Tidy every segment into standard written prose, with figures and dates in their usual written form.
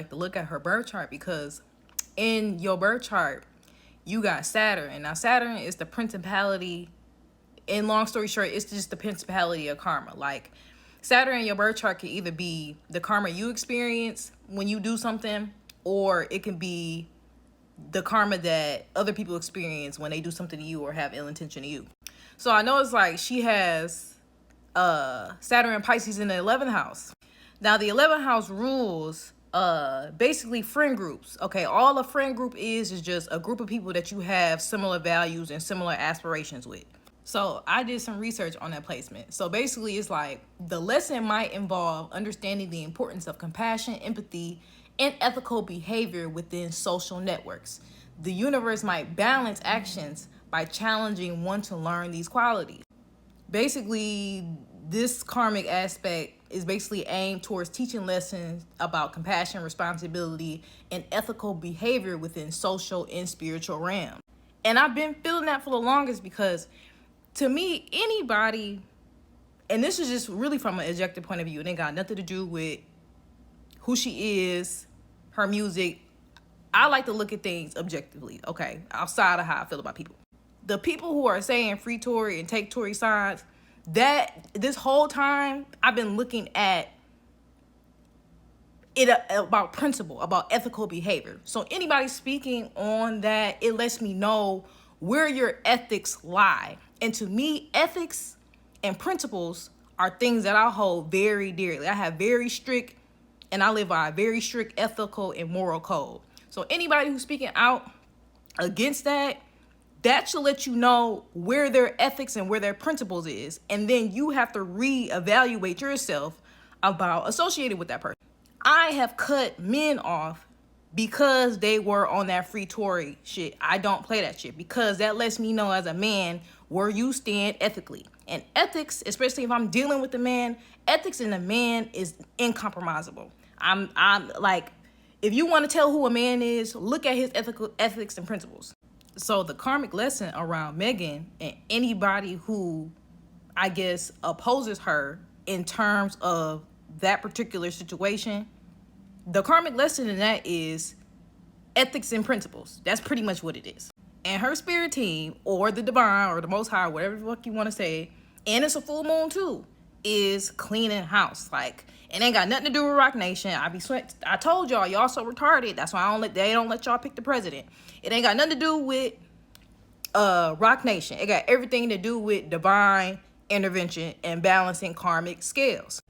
like to look at her birth chart, because in your birth chart, you got Saturn. And now Saturn is the principality. In long story short, it's just the principality of karma. Like, Saturn in your birth chart can either be the karma you experience when you do something, or it can be the karma that other people experience when they do something to you or have ill intention to you. So I know it's like she has Saturn and Pisces in the 11th house. Now the 11th house rules basically friend groups. Okay, all a friend group is just a group of people that you have similar values and similar aspirations with. So I did some research on that placement. So basically it's like the lesson might involve understanding the importance of compassion, empathy, and ethical behavior within social networks. The universe might balance actions by challenging one to learn these qualities. Basically, this karmic aspect is basically aimed towards teaching lessons about compassion, responsibility, and ethical behavior within social and spiritual realms. And I've been feeling that for the longest, because to me, anybody, and this is just really from an objective point of view, it ain't got nothing to do with who she is, her music. I like to look at things objectively, okay, outside of how I feel about people. The people who are saying free Tory and take Tory sides, that this whole time I've been looking at it about principle, about ethical behavior. So anybody speaking on that, it lets me know where your ethics lie. And to me, ethics and principles are things that I hold very dearly. I have very strict, and I live by a very strict ethical and moral code. So anybody who's speaking out against that, that should let you know where their ethics and where their principles is. And then you have to reevaluate yourself about associating with that person. I have cut men off because they were on that free Tory shit. I don't play that shit, because that lets me know as a man where you stand ethically. And ethics, especially if I'm dealing with a man, ethics in a man is incompromisable. I'm like, if you want to tell who a man is, look at his ethics and principles. So the karmic lesson around Megan and anybody who, I guess, opposes her in terms of that particular situation, the karmic lesson in that is ethics and principles. That's pretty much what it is. And her spirit team, or the divine, or the most high, whatever the fuck you want to say, and it's a full moon too, is cleaning house. Like, it ain't got nothing to do with Rock Nation. I told y'all so retarded. That's why they don't let y'all pick the president. It ain't got nothing to do with Rock Nation. It got everything to do with divine intervention and balancing karmic scales.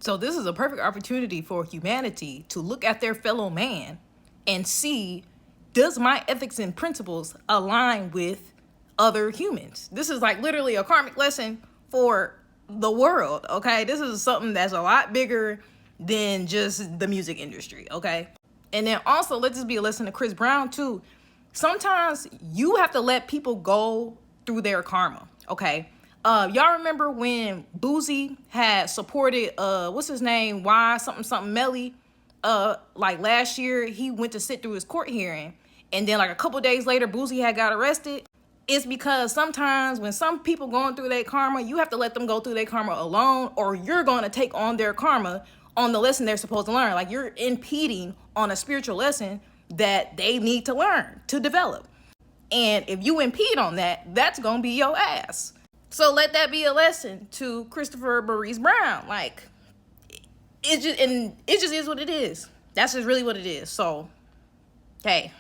So this is a perfect opportunity for humanity to look at their fellow man and see, does my ethics and principles align with other humans? This is like literally a karmic lesson for the world, okay? This is something that's a lot bigger than just the music industry, okay? And then also, let this be a lesson to Chris Brown too. Sometimes you have to let people go through their karma, okay? Y'all remember when Boosie had supported, what's his name? Why something Melly? Like last year, he went to sit through his court hearing. And then like a couple days later, Boosie had got arrested. It's because sometimes when some people going through their karma, you have to let them go through their karma alone, or you're going to take on their karma on the lesson they're supposed to learn. Like, you're impeding on a spiritual lesson that they need to learn to develop. And if you impede on that, that's going to be your ass. So let that be a lesson to Christopher Maurice Brown. Like, it just is what it is. That's just really what it is. So, hey.